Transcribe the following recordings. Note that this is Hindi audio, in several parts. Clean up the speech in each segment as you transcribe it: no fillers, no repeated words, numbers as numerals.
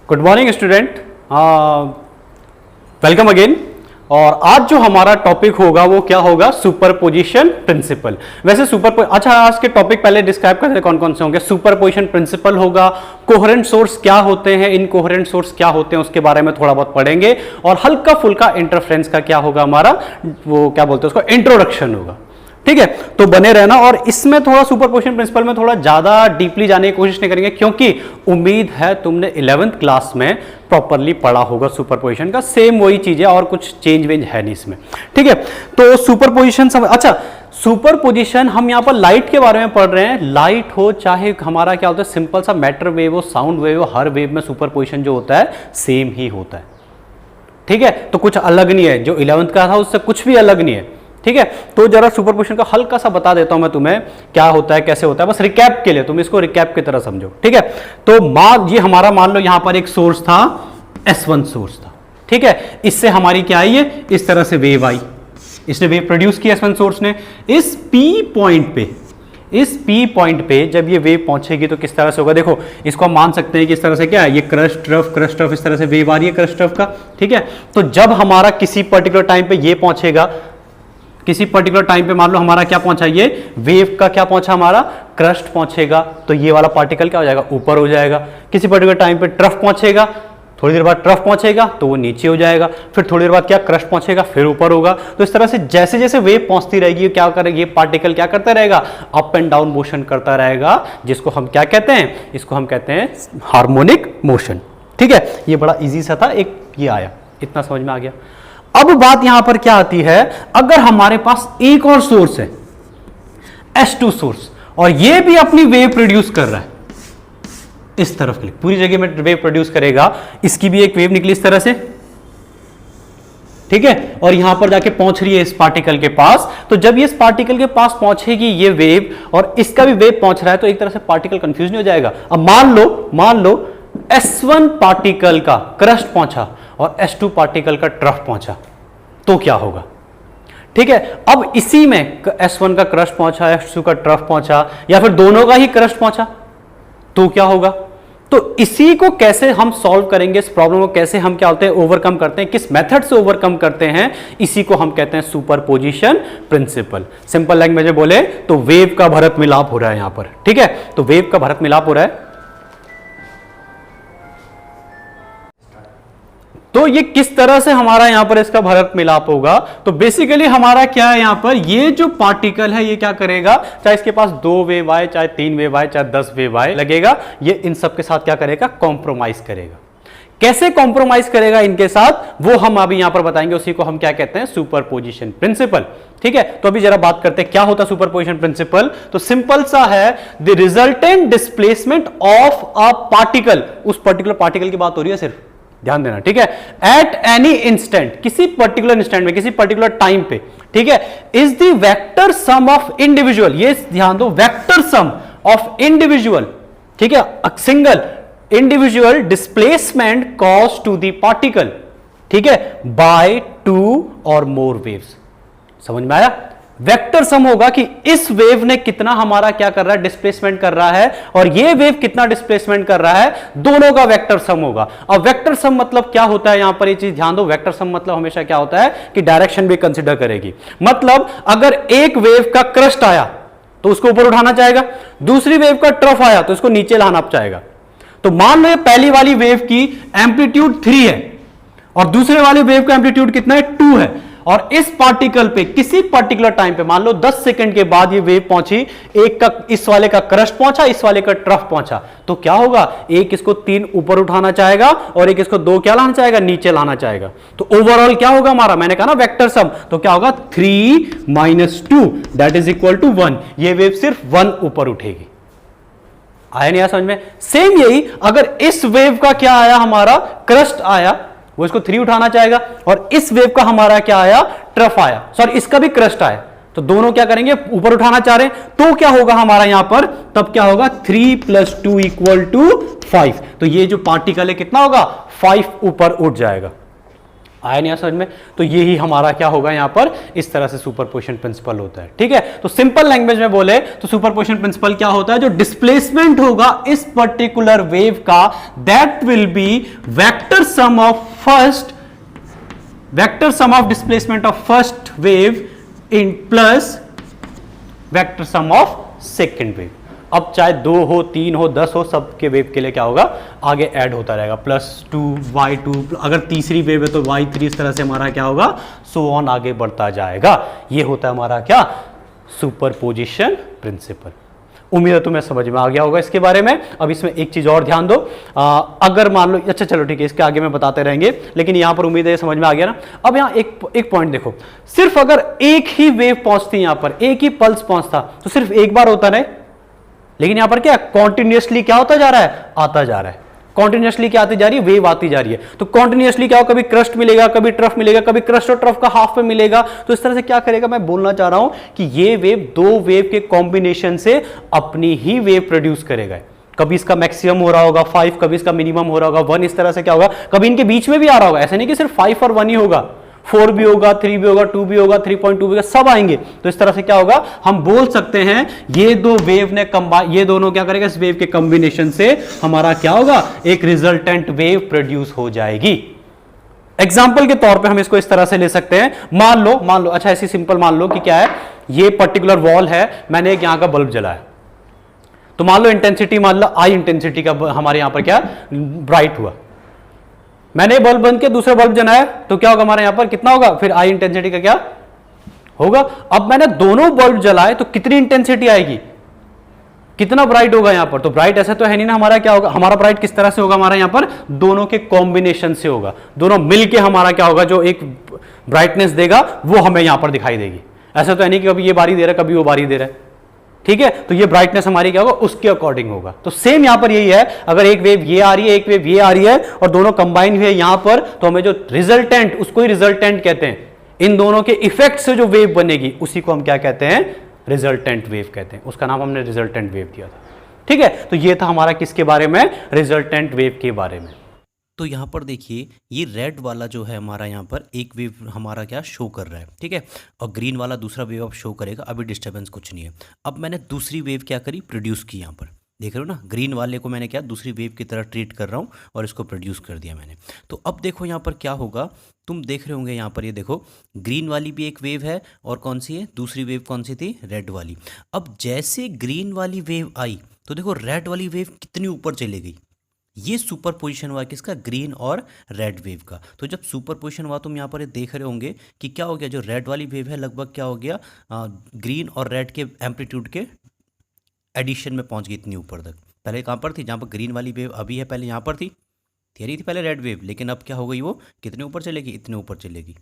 Good morning student, welcome again. और आज जो हमारा टॉपिक होगा वो क्या होगा? Superposition principle. वैसे अच्छा, आज के टॉपिक पहले डिस्क्राइब करते हैं कौन कौन से होंगे। सुपरपोजिशन प्रिंसिपल होगा, कोहेरेंट सोर्स क्या होते हैं, इनकोहेरेंट सोर्स क्या होते हैं उसके बारे में थोड़ा बहुत पढ़ेंगे, और हल्का फुल्का इंटरफेरेंस का क्या होगा हमारा, वो क्या बोलते हैं उसको, इंट्रोडक्शन होगा। ठीक है, तो बने रहना। और इसमें थोड़ा सुपरपोजिशन प्रिंसिपल में थोड़ा ज्यादा डीपली जाने की कोशिश नहीं करेंगे, क्योंकि उम्मीद है तुमने 11th क्लास में प्रॉपरली पढ़ा होगा सुपरपोजिशन का। सेम वही चीज है और कुछ चेंज वेंज है नहीं इसमें। ठीक है, तो सुपरपोजिशन अच्छा, सुपरपोजिशन हम यहां पर लाइट के बारे में पढ़ रहे हैं। लाइट हो चाहे हमारा क्या होता है, सिंपल सा मैटर वेव हो, साउंड वेव हो, हर वेव में सुपरपोजिशन जो होता है सेम ही होता है। ठीक है, तो कुछ अलग नहीं है। जो 11th का था उससे कुछ भी अलग नहीं है। ठीक है, तो जरा सुपरपोजिशन का हल्का सा बता देता हूं मैं तुम्हें, क्या होता है कैसे होता है, बस रिकैप के लिए, तुम इसको रिकैप की तरह समझो। ठीक है, तो ये हमारा मान लो यहां पर एक सोर्स था, S1 सोर्स था। ठीक है, इससे हमारी क्या आई है, इस तरह से वेव आई, इसने वेव प्रोड्यूस की S1 सोर्स ने। इस P पॉइंट पे जब ये वेव पहुंचेगी तो किस तरह से होगा, देखो इसको हम मान सकते हैं कि इस तरह से क्या है, ये क्रस्ट रफ इस तरह से वेव आ रही है क्रस्ट रफ का। ठीक है, तो जब हमारा किसी पर्टिकुलर टाइम पे ये पहुंचेगा, किसी पर्टिकुलर टाइम पे मान लो हमारा क्या पहुंचा, ये वेव का क्या पहुंचा, हमारा क्रस्ट पहुंचेगा, तो ये वाला पार्टिकल क्या हो जाएगा, ऊपर हो जाएगा। किसी पर्टिकुलर टाइम पे ट्रफ पहुंचेगा, थोड़ी देर बाद ट्रफ पहुंचेगा तो वो नीचे हो जाएगा, फिर थोड़ी देर बाद क्या, क्रस्ट पहुंचेगा, फिर ऊपर होगा। तो इस तरह से जैसे जैसे वेव पहुंचती रहेगी क्या करेगी, ये पार्टिकल क्या करता रहेगा, अप एंड डाउन मोशन करता रहेगा, जिसको हम क्या कहते हैं, इसको हम कहते हैं हार्मोनिक मोशन। ठीक है, ये बड़ा इजी सा था, एक ये आया, इतना समझ में आ गया। अब बात यहां पर क्या आती है, अगर हमारे पास एक और सोर्स है, S2 सोर्स, और ये भी अपनी वेव प्रोड्यूस कर रहा है इस तरफ के लिए, पूरी जगह में वेव प्रोड्यूस करेगा, इसकी भी एक वेव निकली इस तरह से। ठीक है, और यहां पर जाके पहुंच रही है इस पार्टिकल के पास। तो जब ये इस पार्टिकल के पास पहुंचेगी ये वेव, और इसका भी वेव पहुंच रहा है, तो एक तरह से पार्टिकल कंफ्यूज नहीं हो जाएगा। अब मान लो S1 पार्टिकल का क्रस्ट पहुंचा और S2 पार्टिकल का ट्रफ पहुंचा, तो क्या होगा। ठीक है, अब इसी में S1 का क्रस्ट पहुंचा, S2 का ट्रफ पहुंचा, या फिर दोनों का ही क्रस्ट पहुंचा, तो क्या होगा। तो इसी को कैसे हम सॉल्व करेंगे, इस प्रॉब्लम को कैसे हम क्या होते हैं ओवरकम करते हैं, किस मेथड से ओवरकम करते हैं, इसी को हम कहते हैं सुपरपोजिशन प्रिंसिपल। सिंपल लैंग्वेज में बोले तो वेव का भरत मिलाप हो रहा है यहां पर। ठीक है, तो वेव का भरत मिलाप हो रहा है। तो ये किस तरह से हमारा यहां पर इसका भरत मिलाप होगा, तो बेसिकली हमारा क्या है यहां पर, ये जो पार्टिकल है ये क्या करेगा, चाहे इसके पास 2 वेव आए, चाहे 3 वेव आए, चाहे 10 वेव आए, लगेगा ये इन सब के साथ क्या करेगा, कॉम्प्रोमाइज करेगा। कैसे कॉम्प्रोमाइज करेगा इनके साथ, वो हम अभी यहां पर बताएंगे, उसी को हम क्या कहते हैं, सुपरपोजिशन प्रिंसिपल। ठीक है, तो अभी जरा बात करते हैं क्या होता है सुपरपोजिशन प्रिंसिपल। तो सिंपल सा है, the resultant displacement of a particle, उस पर्टिकुलर पार्टिकल की बात हो रही है सिर्फ, ध्यान देना। ठीक है, एट एनी इंस्टेंट, किसी पर्टिकुलर इंस्टेंट में, किसी पर्टिकुलर टाइम पे, ठीक है, is the vector sum of individual, ये ध्यान दो, वेक्टर सम ऑफ इंडिविजुअल, ठीक है, single individual displacement cause to the particle, ठीक है, बाय 2 और मोर वेव्स। समझ में आया, वेक्टर सम होगा कि इस वेव ने कितना हमारा क्या कर रहा है, डिस्प्लेसमेंट कर रहा है, और ये वेव कितना डिस्प्लेसमेंट कर रहा है, दोनों का वेक्टर सम होगा। अब वेक्टर सम मतलब क्या होता है, यहां पर ये चीज ध्यान दो, वेक्टर सम मतलब हमेशा क्या होता है कि डायरेक्शन भी कंसीडर करेगी। मतलब अगर एक वेव का क्रस्ट आया तो उसको ऊपर उठाना चाहेगा, दूसरी वेव का ट्रफ आया तो इसको नीचे लाना चाहेगा। तो मान लो ये पहली वाली वेव की एम्पलीट्यूड 3 है और दूसरे वाली वेव का एम्पलीट्यूड कितना है, 2 है, और इस पार्टिकल पे किसी पर्टिकुलर टाइम पे मान लो 10 सेकंड के बाद ये वेव पहुंची, एक का इस वाले का क्रस्ट पहुंचा, इस वाले का ट्रफ पहुंचा, तो क्या होगा, एक इसको 3 ऊपर उठाना चाहेगा और एक इसको 2 क्या लाना चाहेगा, नीचे लाना चाहेगा। तो ओवरऑल क्या होगा हमारा, मैंने कहा ना वेक्टर सम, तो क्या होगा 3 - 2 दैट इज इक्वल टू 1। ये वेव सिर्फ 1 ऊपर उठेगी। आया नहीं आया समझ में। सेम यही अगर इस वेव का क्या आया, हमारा क्रस्ट आया, वो इसको 3 उठाना चाहेगा, और इस वेव का हमारा क्या आया, ट्रफ आया, सॉरी इसका भी क्रस्ट आया, तो दोनों क्या करेंगे, ऊपर उठाना चाह रहे हैं, तो क्या होगा हमारा यहां पर, तब क्या होगा 3 + 2 = 5। तो ये जो पार्टिकल है कितना होगा, 5 ऊपर उठ जाएगा। आया नहीं समझ में? तो ये ही हमारा क्या होगा यहां पर, इस तरह से सुपरपोजिशन प्रिंसिपल होता है। ठीक है, तो सिंपल लैंग्वेज में बोले तो सुपरपोजिशन प्रिंसिपल क्या होता है, जो डिस्प्लेसमेंट होगा इस पर्टिकुलर वेव का, that will be vector sum of displacement of first wave in plus vector sum of second wave. अब चाहे 2 हो, 3 हो, 10 हो, सबके वेव के लिए क्या होगा, आगे ऐड होता रहेगा, +2 y2, अगर तीसरी वेव है तो y3, इस तरह से हमारा क्या होगा, सो ऑन आगे बढ़ता जाएगा। ये होता है हमारा क्या, सुपरपोजिशन प्रिंसिपल। उम्मीद है तुम्हें समझ में आ गया होगा इसके बारे में। अब इसमें एक चीज और ध्यान दो, अगर मान लो, अच्छा चलो ठीक है, इसके आगे मैं बताते रहेंगे, लेकिन यहां पर उम्मीद है समझ में आ गया ना। अब यहां एक पॉइंट देखो, सिर्फ अगर एक ही वेव पहुंचती, यहां पर एक ही पल्स पहुंचता तो सिर्फ एक बार होता नहीं, लेकिन यहां पर क्या, कॉन्टिन्यूअसली क्या होता जा रहा है, आता जा रहा है। कॉन्टिन्यूअसली क्या आती जा रही है, वेव आती जा रही है। तो कॉन्टिन्यूअसली क्या हो, कभी क्रस्ट मिलेगा, कभी ट्रफ मिलेगा, कभी क्रस्ट और ट्रफ का हाफ में मिलेगा। तो इस तरह से क्या करेगा, मैं बोलना चाह रहा हूं कि ये वेव 2 वेव के कॉम्बिनेशन से अपनी ही वेव प्रोड्यूस करेगा। कभी इसका मैक्सिमम हो रहा होगा 5, कभी इसका मिनिमम हो रहा होगा 1, इस तरह से क्या होगा, कभी इनके बीच में भी आ रहा होगा। ऐसा नहीं कि सिर्फ 5 और 1 ही होगा, 4 भी होगा, 3 भी होगा, 2 भी होगा, 3.2 भी होगा, सब आएंगे। तो इस तरह से क्या होगा, हम बोल सकते हैं ये 2 वेव ने ये दोनों क्या करेगा, इस वेव के कॉम्बिनेशन से हमारा क्या होगा, एक रिजल्टेंट वेव प्रोड्यूस हो जाएगी। एग्जाम्पल के तौर पे हम इसको इस तरह से ले सकते हैं, मान लो अच्छा ऐसी सिंपल मान लो कि क्या है, ये पर्टिकुलर वॉल है, मैंने एक यहां का बल्ब जलाया, तो मान लो इंटेंसिटी, मान लो आई इंटेंसिटी का हमारे यहां पर क्या ब्राइट हुआ। मैंने बल्ब बंद किया, दूसरा बल्ब जलाया, तो क्या होगा हमारे यहां पर, कितना होगा, फिर आई इंटेंसिटी का क्या होगा। अब मैंने दोनों बल्ब जलाए तो कितनी इंटेंसिटी आएगी, कितना ब्राइट होगा यहां पर। तो ब्राइट ऐसा तो है नहीं ना, हमारा क्या होगा, हमारा ब्राइट किस तरह से होगा, हमारा यहां पर दोनों के कॉम्बिनेशन से होगा, दोनों मिलके हमारा क्या होगा, जो एक ब्राइटनेस देगा वो हमें यहां पर दिखाई देगी। ऐसा तो है नहीं कि कभी ये बारी दे रहा है, कभी वो बारी दे रहा है। ठीक है, तो ये ब्राइटनेस हमारी क्या होगा, उसके अकॉर्डिंग होगा। तो सेम यहां पर यही है, अगर एक वेव ये आ रही है, एक वेव ये आ रही है, और दोनों कंबाइन हुए यहां पर, तो हमें जो रिजल्टेंट, उसको ही रिजल्टेंट कहते हैं। इन दोनों के इफेक्ट से जो वेव बनेगी उसी को हम क्या कहते हैं, रिजल्टेंट वेव कहते हैं। उसका नाम हमने रिजल्टेंट वेव दिया था। ठीक है, तो ये था हमारा किसके बारे में, रिजल्टेंट वेव के बारे में। तो यहाँ पर देखिए, ये रेड वाला जो है हमारा, यहाँ पर एक वेव हमारा क्या शो कर रहा है, ठीक है, और ग्रीन वाला दूसरा वेव अब शो करेगा। अभी डिस्टर्बेंस कुछ नहीं है। अब मैंने दूसरी वेव क्या करी, प्रोड्यूस की। यहाँ पर देख रहे हो ना, ग्रीन वाले को मैंने क्या दूसरी वेव की तरह ट्रीट कर रहा हूँ और इसको प्रोड्यूस कर दिया मैंने। तो अब देखो यहाँ पर क्या होगा, तुम देख रहे होंगे यहाँ पर, ये देखो ग्रीन वाली भी एक वेव है, और कौन सी है, दूसरी वेव कौन सी थी, रेड वाली। अब जैसे ग्रीन वाली वेव आई तो देखो रेड वाली वेव कितनी ऊपर चली गई। ये सुपर पोजिशन हुआ किसका, ग्रीन और रेड वेव का। तो जब सुपर पोजिशन हुआ, तुम यहाँ पर देख रहे होंगे कि क्या हो गया, जो रेड वाली वेव है लगभग क्या हो गया, ग्रीन और रेड के एम्पलीट्यूड के एडिशन में पहुँच गई इतनी ऊपर तक। पहले कहाँ पर थी, जहाँ पर ग्रीन वाली वेव अभी है, पहले यहाँ पर थी, थियरी थी पहले रेड वेव, लेकिन अब क्या हो गई, वो कितने ऊपर चलेगी, इतने ऊपर चलेगी।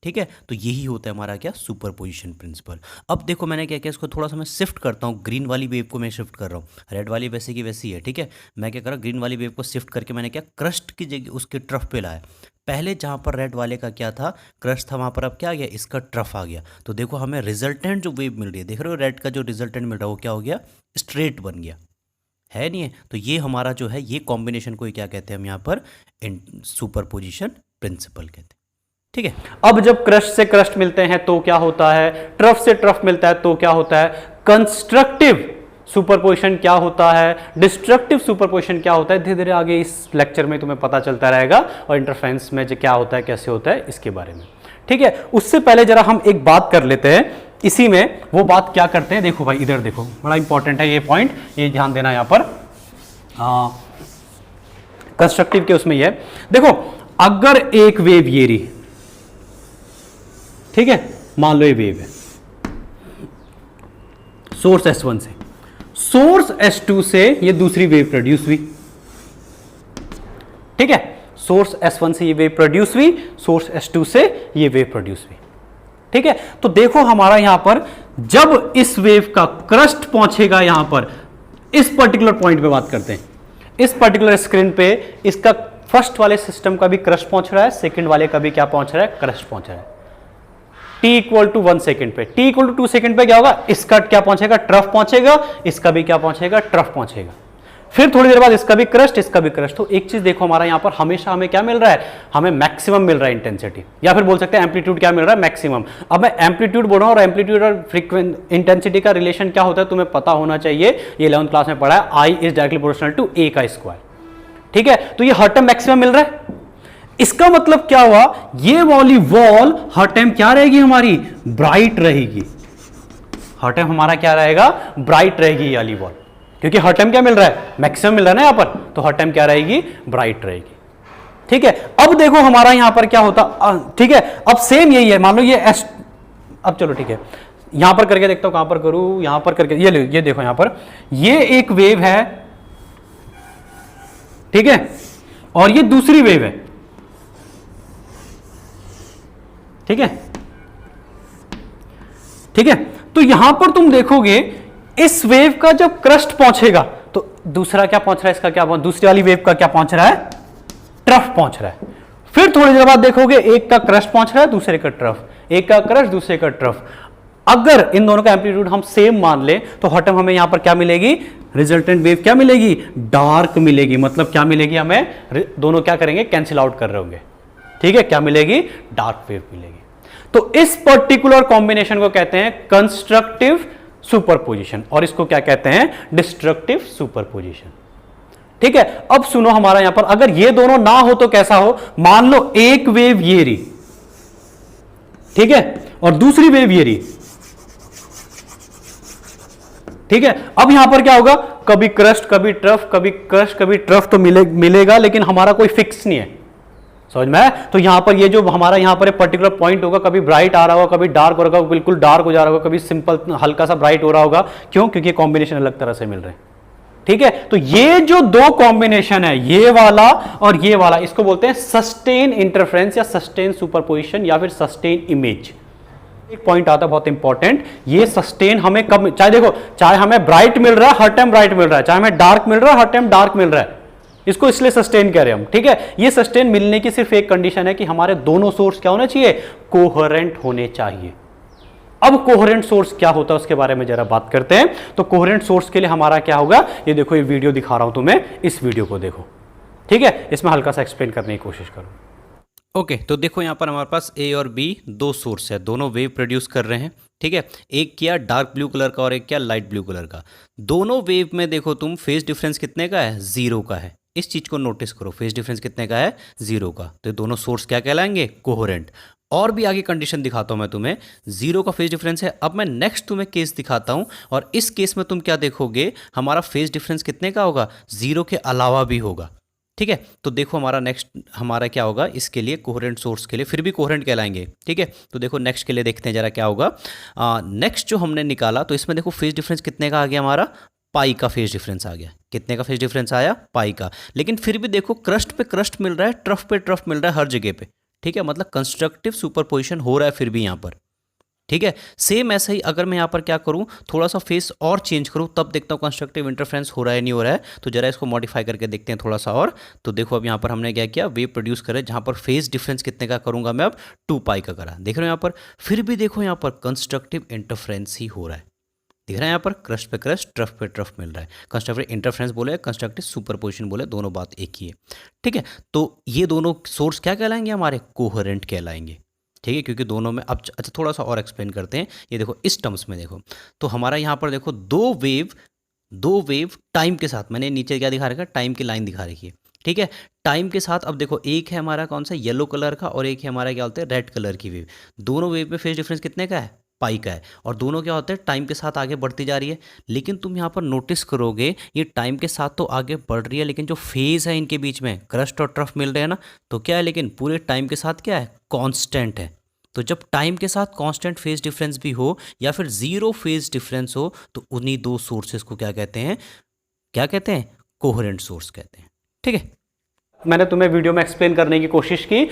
ठीक है, तो यही होता है हमारा क्या, सुपरपोजिशन प्रिंसिपल। अब देखो मैंने क्या किया, इसको थोड़ा सा मैं शिफ्ट करता हूँ, ग्रीन वाली वेव को मैं शिफ्ट कर रहा हूँ, रेड वाली वैसे की वैसी है। ठीक है, मैं क्या कर रहा हूँ, ग्रीन वाली वेव को शिफ्ट करके मैंने क्या, क्रस्ट की जगह उसके ट्रफ पे लाया। पहले जहाँ पर रेड वाले का क्या था, क्रस्ट था, वहाँ पर अब क्या आ गया, इसका ट्रफ आ गया। तो देखो हमें रिजल्टेंट जो वेव मिल रही है, देख रहे हो रेड का जो रिजल्टेंट मिल रहा है वो क्या हो गया, स्ट्रेट बन गया, है नहीं है। तो ये हमारा जो है, ये कॉम्बिनेशन को क्या कहते हैं हम यहाँ पर, सुपरपोजिशन प्रिंसिपल कहते हैं। ठीक है, अब जब क्रस्ट से क्रस्ट मिलते हैं तो क्या होता है, ट्रफ से ट्रफ मिलता है तो क्या होता है, कंस्ट्रक्टिव सुपरपोजिशन क्या होता है, डिस्ट्रक्टिव सुपरपोजिशन क्या होता है, धीरे धीरे आगे इस लेक्चर में तुम्हें पता चलता रहेगा, और इंटरफेरेंस में जो क्या होता है, कैसे होता है, इसके बारे में। ठीक है, उससे पहले जरा हम एक बात कर लेते हैं इसी में। वो बात क्या करते हैं, देखो भाई इधर देखो, बड़ा इंपॉर्टेंट है ये पॉइंट, ये ध्यान देना यहां पर, कंस्ट्रक्टिव के उसमें ये देखो, अगर एक वेव ये रही, ठीक है, मान लो ये वेव है, सोर्स S1 से, सोर्स S2 से ये दूसरी वेव प्रोड्यूस हुई। ठीक है, सोर्स S1 से ये वेव प्रोड्यूस हुई, सोर्स S2 से ये वेव प्रोड्यूस हुई। ठीक है, तो देखो हमारा यहां पर जब इस वेव का क्रस्ट पहुंचेगा, यहां पर इस पर्टिकुलर पॉइंट पे बात करते हैं, इस पर्टिकुलर स्क्रीन पे इसका फर्स्ट वाले सिस्टम का भी क्रस्ट पहुंच रहा है, सेकंड वाले का भी क्या पहुंच रहा है, क्रस्ट पहुंच रहा है। t = 1 सेकंड पे, t = 2 सेकंड पे क्या होगा, इसका क्या पहुंचेगा, ट्रफ पहुंचेगा, इसका भी क्या पहुंचेगा, ट्रफ पहुंचेगा। फिर थोड़ी देर बाद इसका भी क्रस्ट, इसका भी क्रस्ट। तो एक चीज देखो, हमारा यहां पर हमेशा हमें क्या मिल रहा है, हमें मैक्सिमम मिल रहा है इंटेंसिटी, या फिर बोल सकते हैं एम्पलीट्यूड क्या मिल रहा है, मैक्सिमम। अब मैं एम्पलीट्यूड बोल रहा हूं और एम्पलीट्यूड और फ्रीक्वेंट इंटेंसिटी का रिलेशन क्या होता है तुम्हें पता होना चाहिए, ये 11th क्लास में पढ़ा है, I is directly proportional to ए का स्क्वायर। ठीक है, तो ये हर टाइम मैक्सिमम मिल रहा है। इसका मतलब क्या हुआ, ये वाली वॉल हर टाइम क्या रहेगी हमारी, ब्राइट रहेगी। हर टाइम हमारा क्या रहेगा, ब्राइट रहेगी ये वाली वॉल, क्योंकि हर टाइम क्या मिल रहा है, मैक्सिमम मिल रहा है ना यहां पर, तो हर टाइम क्या रहेगी, ब्राइट रहेगी। ठीक है, अब देखो हमारा यहां पर क्या होता, ठीक है, अब सेम यही है, मान लो ये एस, अब चलो ठीक है, यहां पर करके देखता हूं, कहां पर करूं, यहां पर करके, ये देखो यहां पर, ये एक वेव है, ठीक है, और ये दूसरी वेव है। ठीक है, ठीक है, तो यहां पर तुम देखोगे इस वेव का जब क्रस्ट पहुंचेगा तो दूसरा क्या पहुंच रहा है, इसका क्या पहुंच, दूसरी वाली वेव का क्या पहुंच रहा है, ट्रफ पहुंच रहा है। फिर थोड़ी देर बाद देखोगे एक का क्रस्ट पहुंच रहा है, दूसरे का ट्रफ, एक का क्रस्ट, दूसरे का ट्रफ। अगर इन दोनों का एम्पलीट्यूड हम सेम मान ले तो हर टाइम हमें यहां पर क्या मिलेगी, रिजल्टेंट वेव क्या मिलेगी, डार्क मिलेगी। मतलब क्या मिलेगी हमें, दोनों क्या करेंगे, कैंसिल आउट कर रहे होंगे। ठीक है, क्या मिलेगी, डार्क वेव मिलेगी। तो इस पर्टिकुलर कॉम्बिनेशन को कहते हैं कंस्ट्रक्टिव सुपरपोजिशन, और इसको क्या कहते हैं, डिस्ट्रक्टिव सुपरपोजिशन। ठीक है, अब सुनो हमारा यहां पर, अगर ये दोनों ना हो तो कैसा हो, मान लो एक वेव ये रही, ठीक है, और दूसरी वेव ये रही। ठीक है, अब यहां पर क्या होगा, कभी क्रस्ट कभी ट्रफ, कभी क्रस्ट कभी ट्रफ तो मिलेगा, लेकिन हमारा कोई फिक्स नहीं है, समझ में आया। तो यहां पर ये जो हमारा यहां पर एक पर्टिकुलर पॉइंट होगा, कभी ब्राइट आ रहा होगा, कभी डार्क हो रहा होगा, बिल्कुल डार्क हो जा रहा होगा, कभी सिंपल हल्का सा ब्राइट हो रहा होगा। क्यों, क्योंकि कॉम्बिनेशन अलग तरह से मिल रहे हैं। ठीक है, तो ये जो दो कॉम्बिनेशन है, ये वाला और ये वाला, इसको बोलते हैं सस्टेन इंटरफेरेंस या सस्टेन सुपरपोजिशन या फिर सस्टेन इमेज। एक पॉइंट आता है बहुत इंपॉर्टेंट, ये सस्टेन हमें कब, चाहे देखो, चाहे हमें ब्राइट मिल रहा है हर टाइम ब्राइट मिल रहा है, चाहे हमें डार्क मिल रहा है हर टाइम डार्क मिल रहा है, इसको इसलिए सस्टेन कह रहे हैं हम। ठीक है, ये सस्टेन मिलने की सिर्फ एक कंडीशन है कि हमारे दोनों सोर्स क्या होने चाहिए, कोहेरेंट होने चाहिए। अब कोहेरेंट सोर्स क्या होता है उसके बारे में जरा बात करते हैं। तो कोहेरेंट सोर्स के लिए हमारा क्या होगा, ये देखो, ये वीडियो दिखा रहा हूं तुम्हें, इस वीडियो को देखो। ठीक है, इसमें हल्का सा एक्सप्लेन करने की कोशिश करो। ओके, तो देखो यहाँ पर हमारे पास ए और बी दो सोर्स है, दोनों वेव प्रोड्यूस कर रहे हैं। ठीक है, एक किया डार्क ब्लू कलर का और एक किया लाइट ब्लू कलर का। दोनों वेव में देखो तुम, फेज डिफरेंस कितने का है, 0 का है। इस चीज को नोटिस करो, फेज डिफरेंस कितने का है, 0 का। तो दोनों सोर्स क्या कहलाएंगे, कोहेरेंट। और भी आगे कंडीशन दिखाता हूं मैं तुम्हें, 0 का फेज डिफरेंस है। अब मैं नेक्स्ट तुम्हें केस दिखाता हूं, और इस केस में तुम क्या देखोगे, हमारा फेज डिफरेंस कितने का होगा, 0 के अलावा भी होगा। ठीक है, तो देखो हमारा नेक्स्ट हमारा क्या होगा, इसके लिए कोहेरेंट सोर्स के लिए फिर भी कोहेरेंट कहलाएंगे। ठीक है, तो देखो नेक्स्ट के लिए देखते हैं जरा क्या होगा। नेक्स्ट जो हमने निकाला, तो इसमें देखो फेज डिफरेंस कितने का आ गया, हमारा पाई का फेज डिफरेंस आ गया। कितने का फेज डिफरेंस आया, पाई का। लेकिन फिर भी देखो क्रस्ट पे क्रस्ट मिल रहा है, ट्रफ पे ट्रफ मिल रहा है हर जगह पे। ठीक है, मतलब कंस्ट्रक्टिव सुपरपोजिशन हो रहा है फिर भी यहाँ पर। ठीक है, सेम ऐसा ही अगर मैं यहाँ पर क्या करूँ, थोड़ा सा फेस और चेंज करूँ, तब देखता हूँ कंस्ट्रक्टिव इंटरफेरेंस हो रहा है नहीं हो रहा है। तो जरा इसको मॉडिफाई करके देखते हैं थोड़ा सा और। तो देखो अब यहाँ पर हमने क्या किया, वेव प्रोड्यूस करे, जहाँ पर फेस डिफरेंस कितने का करूँगा मैं, अब 2 पाई का करा। देख रहे हो यहाँ पर, फिर भी देखो यहाँ पर कंस्ट्रक्टिव इंटरफेरेंस ही हो रहा है। दिख रहा है यहाँ पर, क्रस्ट पे क्रस्ट, ट्रफ पे ट्रफ मिल रहा है। कंस्ट्रक्टिव इंटरफेरेंस बोले, कंस्ट्रक्टिव सुपरपोजिशन बोले, दोनों बात एक ही है। ठीक है, तो ये दोनों सोर्स क्या कहलाएंगे, हमारे कोहेरेंट कहलाएंगे। ठीक है, क्योंकि दोनों में, अब अच्छा थोड़ा सा और एक्सप्लेन करते हैं। ये देखो इस टर्म्स में देखो, तो हमारा यहाँ पर देखो दो वेव टाइम के साथ, मैंने नीचे क्या दिखा रखा है, टाइम की लाइन दिखा रखी है। ठीक है, टाइम के साथ अब देखो, एक है हमारा कौन सा, येलो कलर का, और एक है हमारा क्या बोलते हैं, रेड कलर की वेव। दोनों वेव में फेज डिफरेंस कितने का है, पाई का है, और दोनों क्या होते हैं, टाइम के साथ आगे बढ़ती जा रही है। लेकिन तुम यहाँ पर नोटिस करोगे, ये टाइम के साथ तो आगे बढ़ रही है, लेकिन जो फेज है इनके बीच में, क्रस्ट और ट्रफ मिल रहे हैं ना, तो क्या है, लेकिन पूरे टाइम के साथ क्या है, कांस्टेंट है। तो जब टाइम के साथ कांस्टेंट फेज डिफरेंस भी हो या फिर 0 फेज डिफरेंस हो, तो उन्हीं दो सोर्सेस को क्या कहते हैं, क्या कहते हैं, कोहेरेंट सोर्स कहते हैं। ठीक है, मैंने तुम्हें वीडियो में एक्सप्लेन करने की कोशिश की,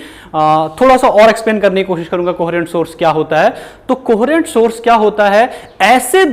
थोड़ा सा और एक्सप्लेन करने की कोशिश करूंगा कोहेरेंट सोर्स क्या होता है। तो कोहेरेंट सोर्स क्या होता है, ऐसे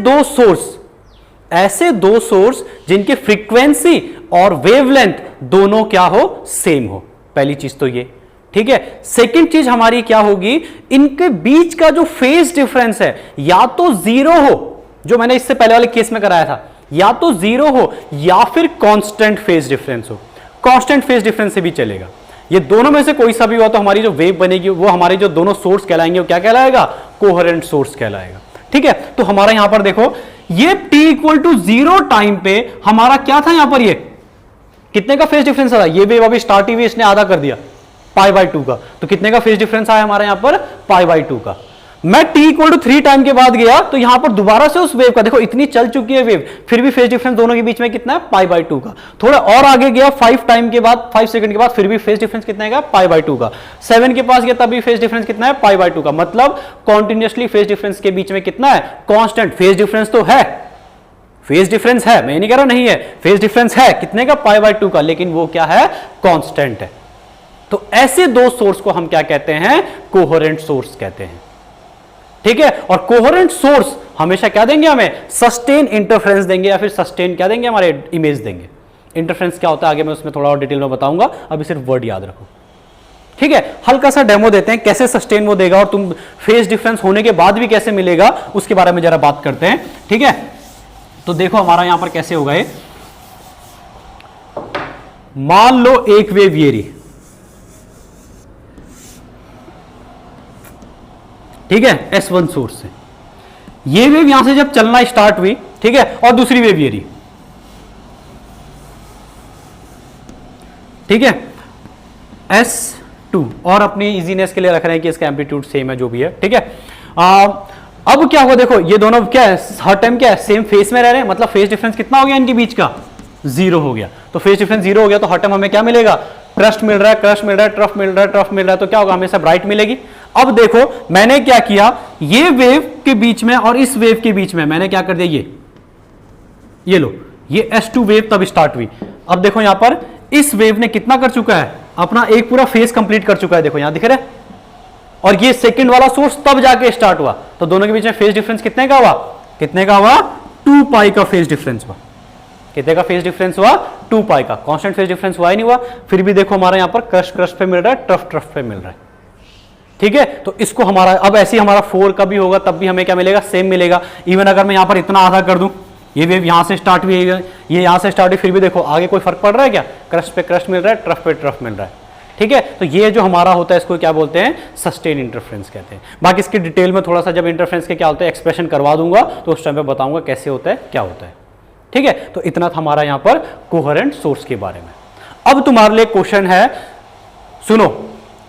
दो सोर्स जिनकी फ्रीक्वेंसी और वेवलेंथ दोनों क्या हो, सेम हो। पहली चीज तो ये। ठीक है, सेकंड चीज हमारी क्या होगी, इनके बीच का जो फेज डिफरेंस है या तो 0 हो, जो मैंने इससे पहले वाले केस में कराया था, या तो जीरो हो या फिर कांस्टेंट फेज डिफरेंस हो। कांस्टेंट फेज डिफरेंस से भी चलेगा, ये दोनों में से कोई सा भी हुआ तो हमारी जो वेव बनेगी वो हमारे जो दोनों सोर्स कहलाएंगे वो क्या कहलाएगा, कोहेरेंट सोर्स कहलाएगा। ठीक है, तो हमारा यहां पर देखो ये t इक्वल टू 0 टाइम पे हमारा क्या था, यहां पर ये कितने का फेज डिफरेंस आया, ये वेव अभी स्टार्ट हुई, इसने आधा कर दिया π/2 का, तो कितने का फेज डिफरेंस आया हमारे यहां पर π/2 का। मैं t इक्वल टू 3 टाइम के बाद गया तो यहां पर दोबारा से उस वेव का, देखो इतनी चल चुकी है वेव, फिर भी फेज डिफरेंस दोनों के बीच में कितना है, π/2 का। थोड़ा और आगे गया 5 टाइम के बाद, 5 सेकंड के बाद, फिर भी फेज डिफरेंस कितना है, π/2 का। 7 के पास गया तब भी फेज डिफरेंस कितना है, π/2 का। मतलब कॉन्टिन्यूसली फेज डिफरेंस के बीच में कितना है, कांस्टेंट फेज डिफरेंस तो है, फेज डिफरेंस है, मैं नहीं कह रहा नहीं है, फेज डिफरेंस है कितने का, π/2 का, लेकिन वो क्या है, कांस्टेंट है। तो ऐसे दो सोर्स को हम क्या कहते हैं, कोहेरेंट सोर्स कहते हैं। ठीक है, और कोहेरेंट सोर्स हमेशा क्या देंगे, हमें सस्टेन इंटरफेरेंस देंगे या फिर सस्टेन क्या देंगे, हमारे इमेज देंगे। इंटरफेरेंस क्या होता है आगे मैं उसमें थोड़ा और डिटेल में बताऊंगा, अभी सिर्फ वर्ड याद रखो। ठीक है, हल्का सा डेमो देते हैं कैसे सस्टेन वो देगा और तुम फेज डिफरेंस होने के बाद भी कैसे मिलेगा उसके बारे में जरा बात करते हैं। ठीक है, तो देखो हमारा यहां पर कैसे होगा ये, मान लो एक वेव ये रही, ठीक है, S1 सोर्स से ये वेव यहां से जब चलना स्टार्ट हुई, ठीक है, और दूसरी वेव ये रही, ठीक है, S2, और अपनी इजीनेस के लिए रख रहे हैं कि इसका एम्पलीट्यूड सेम है जो भी है। ठीक है, अब क्या हुआ, देखो ये दोनों क्या है, हर टाइम क्या है, सेम फेस में रह रहे हैं, मतलब फेज डिफरेंस कितना हो गया इनके बीच का, 0 हो गया। तो फेज डिफरेंस 0 हो गया तो हर टाइम हमें क्या मिलेगा, क्रस्ट मिल रहा है, क्रस्ट मिल रहा है, ट्रफ मिल रहा है, ट्रफ मिल रहा है, तो क्या होगा, हमेशा ब्राइट मिलेगी। अब देखो मैंने क्या किया, ये वेव के बीच में और इस वेव के बीच में मैंने क्या कर दिया, ये लो, ये S2 वेव तब स्टार्ट हुई। अब देखो यहां पर इस वेव ने कितना कर चुका है, अपना एक पूरा फेज कंप्लीट कर चुका है, देखो यहां दिख रहा है, और ये सेकंड वाला सोर्स तब जाके स्टार्ट हुआ, तो दोनों के बीच में फेज डिफरेंस कितने का हुआ, कितने का हुआ, 2π का फेज डिफरेंस हुआ। कितने का फेज डिफरेंस हुआ, 2π का। कांस्टेंट फेज डिफरेंस हुआ ही नहीं हुआ, फिर भी देखो हमारा यहां पर क्रस्ट क्रस्ट पे मिल रहा है, ट्रफ ट्रफ पे मिल रहा है। ठीक है, तो इसको हमारा अब ऐसे ही हमारा 4 का भी होगा, तब भी हमें क्या मिलेगा, सेम मिलेगा। इवन अगर मैं यहां पर इतना आधा कर दूं, ये वेव यहां से स्टार्ट हुई है, ये यहां से स्टार्ट हुई, फिर भी देखो आगे कोई फर्क पड़ रहा है क्या, क्रस्ट पे क्रस्ट मिल रहा है, ट्रफ पे ट्रफ मिल रहा है। ठीक है, तो ये जो हमारा होता है इसको क्या बोलते हैं, सस्टेन इंटरफेरेंस कहते हैं। बाकी इसकी डिटेल में थोड़ा सा जब इंटरफेरेंस के क्या होता है एक्सप्रेशन करवा दूंगा तो उस टाइम पे बताऊंगा कैसे होता है, क्या होता है। ठीक है, तो इतना था हमारा यहां पर कोहेरेंट सोर्स के बारे में। अब तुम्हारे लिए क्वेश्चन है, सुनो,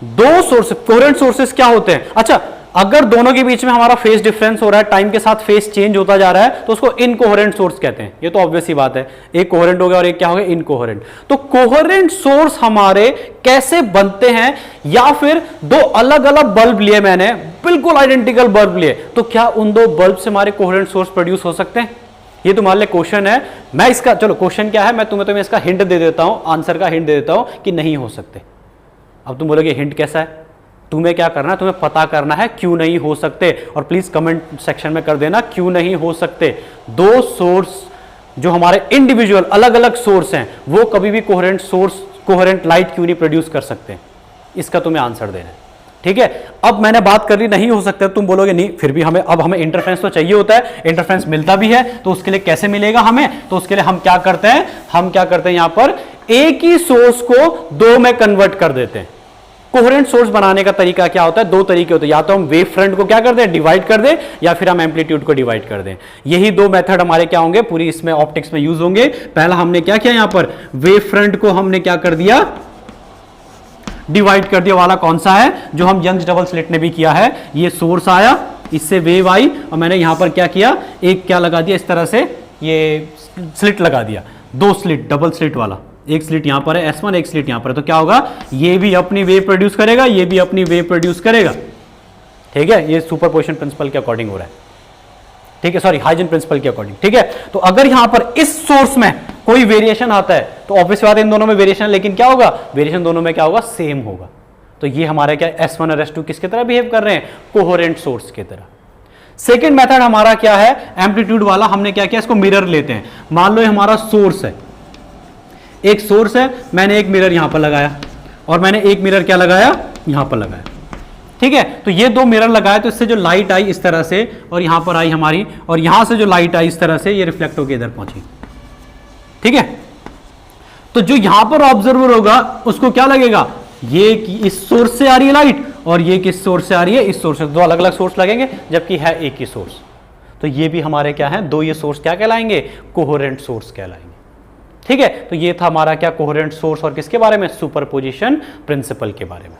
दो सोर्स कोहेरेंट सोर्सेस क्या होते हैं। अच्छा, अगर दोनों के बीच में हमारा फेज डिफरेंस हो रहा है, टाइम के साथ फेज चेंज होता जा रहा है, तो उसको इनकोहेरेंट सोर्स कहते हैं। ये तो ऑब्वियस ही बात है, एक कोहेरेंट हो गया और एक क्या हो गया, इनकोहेरेंट। तो कोहेरेंट सोर्स हमारे कैसे बनते हैं, या फिर दो अलग अलग बल्ब लिए मैंने, बिल्कुल आइडेंटिकल बल्ब लिए, तो क्या उन दो बल्ब से हमारे कोहेरेंट सोर्स प्रोड्यूस हो सकते हैं। ये तुम्हारे लिए क्वेश्चन है। मैं इसका, चलो क्वेश्चन क्या है, मैं तुम्हें इसका हिंट दे देता हूं, आंसर का हिंट दे देता हूं कि नहीं हो सकते। अब तुम बोलोगे हिंट कैसा है, तुम्हें क्या करना है, तुम्हें पता करना है क्यों नहीं हो सकते, और प्लीज कमेंट सेक्शन में कर देना क्यों नहीं हो सकते। दो सोर्स जो हमारे इंडिविजुअल अलग अलग सोर्स हैं, वो कभी भी कोहेरेंट सोर्स, कोहेरेंट लाइट क्यों नहीं प्रोड्यूस कर सकते, इसका तुम्हें आंसर देना है। ठीक है, अब मैंने बात कर ली नहीं हो सकते, तुम बोलोगे नहीं, फिर भी हमें इंटरफेरेंस तो चाहिए होता है, इंटरफेरेंस मिलता भी है, तो उसके लिए कैसे मिलेगा हमें, तो उसके लिए हम क्या करते हैं, यहां पर एक ही सोर्स को दो में कन्वर्ट कर देते हैं। कोहेरेंट सोर्स बनाने का तरीका क्या होता है, दो तरीके होते हैं, या तो हम वेव फ्रंट को क्या कर दें, डिवाइड कर दें, या फिर हम एम्पलीट्यूड को डिवाइड कर दें। यही दो मेथड हमारे क्या होंगे, पूरी इसमें ऑप्टिक्स में यूज होंगे। पहला हमने क्या किया, यहां पर वेव फ्रंट को हमने क्या कर दिया, डिवाइड कर दिया। वाला कौन सा है, जो हम यंग्स डबल स्लिट ने भी किया है, ये सोर्स आया, इससे वेव आई, और मैंने यहां पर क्या किया, एक क्या लगा दिया, इस तरह से ये स्लिट लगा दिया, दो स्लिट, डबल स्लिट वाला, एक स्लिट यहां पर है S1, एक स्लिट यहां पर है, तो क्या होगा, ये भी अपनी वेव प्रोड्यूस करेगा, ये भी अपनी वेव प्रोड्यूस करेगा। ठीक है, ये सुपरपोजिशन प्रिंसिपल के अकॉर्डिंग हो रहा है। ठीक है, सॉरी, हाइजेन प्रिंसिपल के अकॉर्डिंग। ठीक है, तो अगर यहां पर इस सोर्स में कोई वेरिएशन आता है तो ऑब्वियस बात है इन दोनों में वेरिएशन, लेकिन क्या होगा, वेरिएशन दोनों में क्या होगा, सेम होगा। तो ये हमारे क्या S1 और S2 किसके तरह बिहेव कर रहे हैं, कोहेरेंट सोर्स की तरह। सेकेंड मेथड हमारा क्या है, एम्पलीट्यूड वाला। हमने क्या किया, इसको मिरर लेते हैं। मान लो ये हमारा सोर्स है, एक सोर्स है, मैंने एक मिरर यहां पर लगाया, और मैंने एक मिरर क्या लगाया, यहां पर लगाया। ठीक है, तो ये दो मिरर लगाए तो इससे जो लाइट आई इस तरह से और यहां पर आई हमारी, और यहां से जो लाइट आई इस तरह से ये रिफ्लेक्ट होकर इधर पहुंची। ठीक है, तो जो यहां पर ऑब्जर्वर होगा उसको क्या लगेगा, ये कि इस सोर्स से आ रही है लाइट और ये किस सोर्स से आ रही है, इस सोर्स से। दो अलग अलग सोर्स लगेंगे जबकि है एक ही सोर्स। तो ये भी हमारे क्या है, दो ये सोर्स क्या कहलाएंगे, कोहेरेंट सोर्स कहलाएंगे। ठीक है, तो ये था हमारा क्या, कोहेरेंट सोर्स और किसके बारे में, सुपरपोजिशन प्रिंसिपल के बारे में।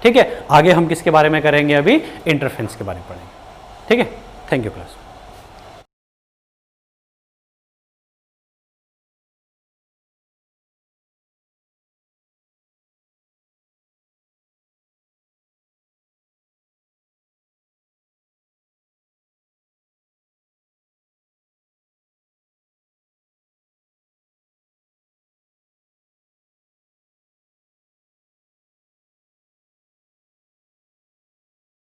ठीक है, आगे हम किसके बारे में करेंगे, अभी इंटरफेरेंस के बारे में पढ़ेंगे। ठीक है, थैंक यू क्लास।